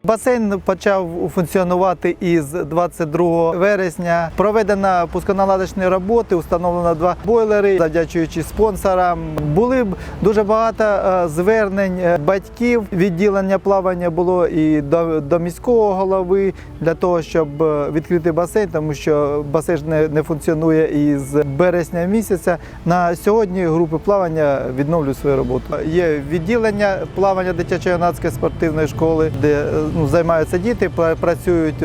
Басейн почав функціонувати із 22 вересня. Проведено пусконаладочні роботи, установлено 2 бойлери, завдячуючи спонсорам. Були дуже багато звернень батьків. Відділення плавання було і до міського голови для того, щоб відкрити басейн, тому що басейн не функціонує із березня місяця. На сьогодні групи плавання відновлюють свою роботу. Є відділення плавання дитячо-юнацької спортивної школи, де займаються діти, працюють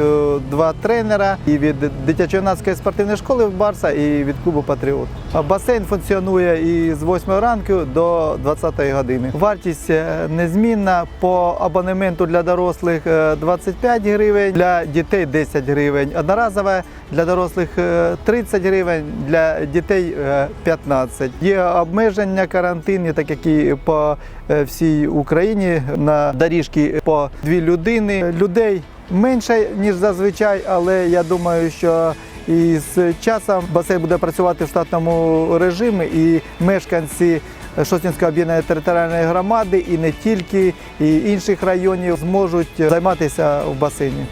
2 тренера і від дитячо-юнацької спортивної школи Барса, і від клубу Патріот. Басейн функціонує із 8 ранку до 20 години. Вартість незмінна. По абонементу для дорослих 25 гривень, для дітей 10 гривень. Одноразове для дорослих 30 гривень, для дітей 15. Є обмеження карантинні, так як і по всій Україні. На доріжці по 2 людини. Людей менше, ніж зазвичай, але я думаю, що і з часом басейн буде працювати в штатному режимі, і мешканці Шостинської об'єднаної територіальної громади, і не тільки, і інших районів зможуть займатися в басейні.